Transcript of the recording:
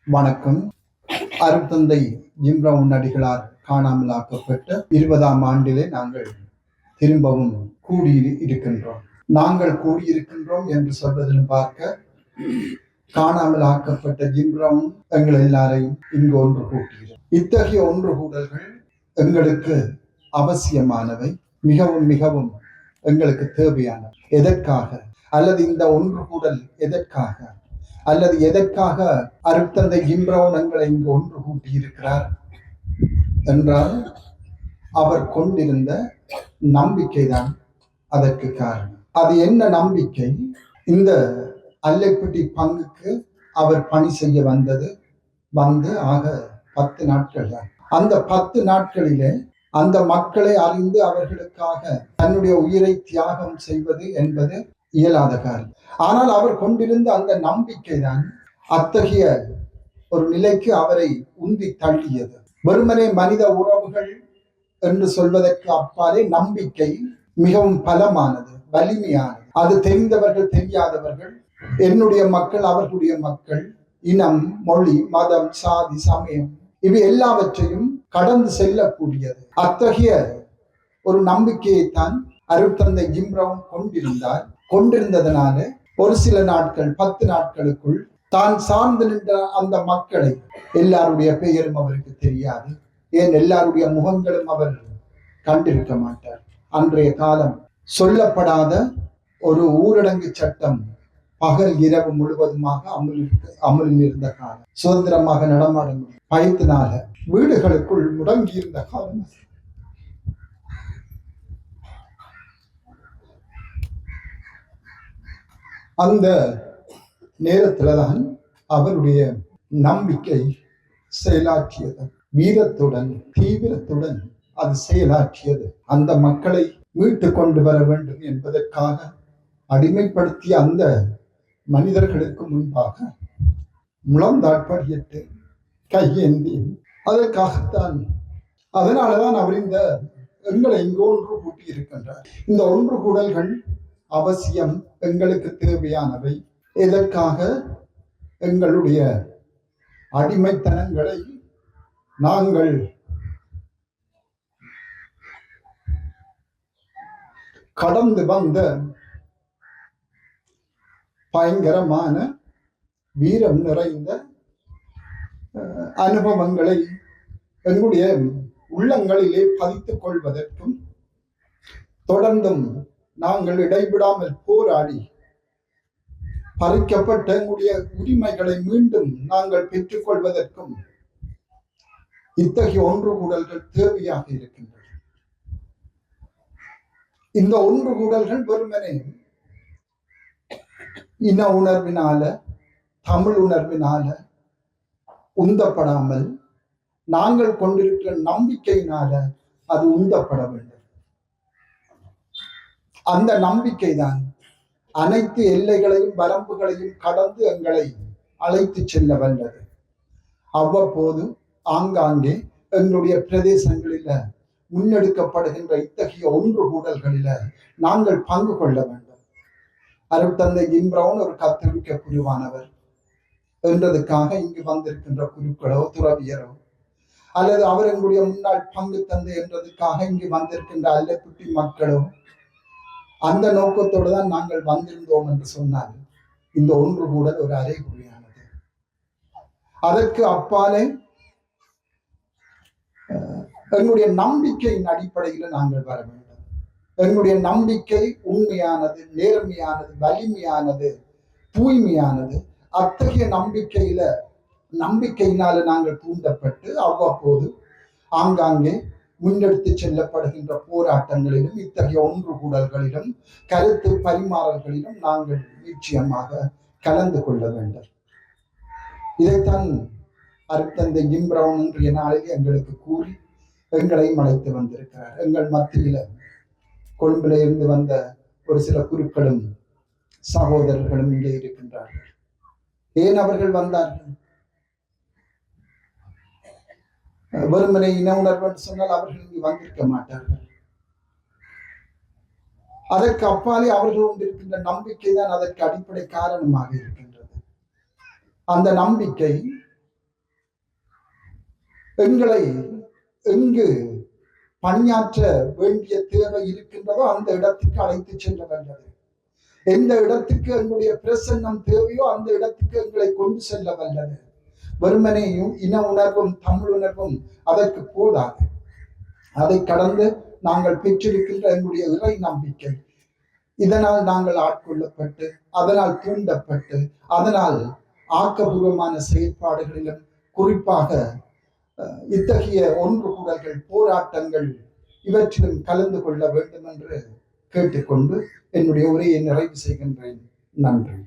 வணக்கம். அருட்தந்தை gym brown அடிகளார் காணாமலாக்கப்பட்ட 20ஆம் ஆண்டிலே நாங்கள் திரும்பவும் கூடியிருக்கின்றோம். நாங்கள் கூடியிருக்கின்றோம் என்று சொல்வதிலும் பார்க்க காணாமல் ஆக்கப்பட்ட ஜிம் பிரவுன் எங்கள் எல்லாரையும் இங்கு ஒன்று கூட்டுகிறோம். இத்தகைய ஒன்று கூடல்கள் எங்களுக்கு அவசியமானவை, மிகவும் மிகவும் எங்களுக்கு தேவையானவை. எதற்காக அல்லது இந்த ஒன்று கூடல் எதற்காக அல்லது எதற்காக அருட்தந்தை ஜிம் பிரவுன் எங்களை இங்கு ஒன்று கூட்டியிருக்கிறார் என்றால் அவர் கொண்டிருந்த நம்பிக்கைதான் அதற்கு காரணம். அது என்ன நம்பிக்கை? இந்த அல்லைப்பட்டி பங்குக்கு அவர் பணி செய்ய வந்து ஆக 10 நாட்கள் தான். அந்த 10 நாட்களிலே அந்த மக்களை அறிந்து அவர்களுக்காக தன்னுடைய உயிரை தியாகம் செய்வது என்பது இயலாத காரியம். ஆனால் அவர் கொண்டிருந்த அந்த நம்பிக்கை தான் அத்தகைய ஒரு நிலைக்கு அவரை உந்தி தள்ளியது. வெறுமனே மனித உறவுகள் என்று சொல்வதற்கு அப்பாலே நம்பிக்கை மிகவும் பலமானது, வலிமையானது. அது தெரிந்தவர்கள் தெரியாதவர்கள், என்னுடைய மக்கள் அவர்களுடைய மக்கள், இனம், மொழி, மதம், சாதி, சமயம் இவை எல்லாவற்றையும் கடந்து செல்லக்கூடியது. அத்தகைய ஒரு நம்பிக்கையைத்தான் அருட்தந்தை ஜிம் பிரவுன் கொண்டிருந்ததனால ஒரு சில நாட்கள் 10 நாட்களுக்குள் தான் சார்ந்து நின்ற அந்த மக்களை, எல்லாருடைய பெயரும் அவருக்கு தெரியாது, ஏன் எல்லாருடைய முகங்களும் அவர் கண்டிருக்க மாட்டார். அன்றைய காலம் சொல்லப்படாத ஒரு ஊரடங்கு சட்டம் பகல் இரவு முழுவதுமாக அமலில் இருந்த காலம். சுதந்திரமாக நடமாட முடியும் பயத்தினால வீடுகளுக்குள் முடங்கியிருந்த காலம். அந்த நேரத்தில்தான் அவருடைய நம்பிக்கை செயலாற்றியது. வீரத்துடன் தீவிரத்துடன் அது செயலாற்றியது. அந்த மக்களை மீட்டு கொண்டு வர வேண்டும் என்பதற்காக அடிமைப்படுத்திய அந்த மனிதர்களுக்கு முன்பாக முழந்தாட்படியிட்டு கையேந்தி அதற்காகத்தான், அதனாலதான் அவர் இந்த எங்களை இங்கு ஒன்று கூட்டி இருக்கின்றார். இந்த ஒன்று கூடல்கள் அவசியம், எங்களுக்கு தேவையானவை. எதற்காக? எங்களுடைய அடிமைத்தனங்களை நாங்கள் கடந்து வந்த பயங்கரமான வீரம் நிறைந்த அனுபவங்களை எங்களுடைய உள்ளங்களிலே பதித்துக் கொள்வதற்கும் தொடர்ந்தும் நாங்கள் இடைவிடாமல் போராடி பறிக்கப்பட்ட எங்களுடைய உரிமைகளை மீண்டும் நாங்கள் பெற்றுக் கொள்வதற்கும் இத்தகைய ஒன்று கூடல்கள் தேவையாக இருக்கின்றன. இந்த ஒன்று கூடல்கள் வெறுமனே இன உணர்வினால, தமிழ் உணர்வினால உந்தப்படாமல் நாங்கள் கொண்டிருக்கிற நம்பிக்கையினால அது உந்தப்பட வேண்டும். அந்த நம்பிக்கை தான் அனைத்து எல்லைகளையும் வரம்புகளையும் கடந்து எங்களை அழைத்து செல்ல வல்லது. அவ்வப்போது ஆங்காங்கே எங்களுடைய பிரதேசங்களில முன்னெடுக்கப்படுகின்ற இத்தகைய ஒன்று கூடல்களில நாங்கள் பங்கு கொள்ள வேண்டும். அருட்தந்தை ஜிம் பிரவுன் ஒரு கத்தோலிக்க குருவானவர் என்றதுக்காக இங்கு வந்திருக்கின்ற குருக்களோ துறவியரோ அல்லது அவர் எங்களுடைய முன்னாள் பங்கு தந்தை என்றதுக்காக இங்கு வந்திருக்கின்ற அல்லக்குட்டி மக்களோ அந்த நோக்கத்தோடு தான் நாங்கள் வந்திருந்தோம் என்று சொன்னால் இந்த ஒன்று கூடல் ஒரு அரைகுறையானது. அதற்கு அப்பாலே எங்களுடைய நம்பிக்கையின் அடிப்படையில் நாங்கள் வர வேண்டும். எங்களுடைய நம்பிக்கை உண்மையானது, நேர்மையானது, வலிமையானது, தூய்மையானது. அத்தகைய நம்பிக்கையினால நாங்கள் தூண்டப்பட்டு அவ்வப்போது ஆங்காங்கே முன்னெடுத்து செல்லப்படுகின்ற போராட்டங்களிலும் இத்தகைய ஒன்று கூடல்களிலும் கருத்து பரிமாறல்களிலும் நாங்கள் நிச்சயமாக கலந்து கொள்ள வேண்டும். இதைத்தான் அருட்தந்தை ஜிம் பிரவுன் இன்றைய நாளில் எங்களுக்கு கூறி எங்களையும் அழைத்து வந்திருக்கிறார். எங்கள் மத்தியில கொழும்பில இருந்து வந்த ஒரு சில குருக்களும் சகோதரர்களும் இங்கே இருக்கின்றார்கள். ஏன் அவர்கள் வந்தார்கள்? வெறுமனை இன உணர்வு சொன்னால் அவர்கள் இங்கு வந்திருக்க மாட்டார்கள். அதற்கு அப்பாலே அவர்கள் கொண்டிருக்கின்ற நம்பிக்கை தான் அதற்கு அடிப்படை காரணமாக இருக்கின்றது. அந்த நம்பிக்கை எங்களை எங்கு பணியாற்ற வேண்டிய தேவை இருக்கின்றதோ அந்த இடத்துக்கு அழைத்து செல்ல வல்லது. எந்த இடத்துக்கு எங்களுடைய பிரசன்னம் தேவையோ அந்த இடத்துக்கு எங்களை கொண்டு செல்ல வல்லது. வெறுமனையும் இன உணர்வும் தமிழ் உணர்வும் அதற்கு போதாது. அதை கடந்து நாங்கள் பெற்றிருக்கின்ற எங்களுடைய இறை நம்பிக்கை, இதனால் நாங்கள் ஆட்கொள்ளப்பட்டு, அதனால் தூண்டப்பட்டு, அதனால் ஆக்கபூர்வமான செயற்பாடுகளிலும் குறிப்பாக இத்தகைய ஒன்றுகூடல்கள், போராட்டங்கள் இவற்றிலும் கலந்து கொள்ள வேண்டும் என்று கேட்டுக்கொண்டு என்னுடைய உரையை நிறைவு செய்கின்றேன். நன்றி.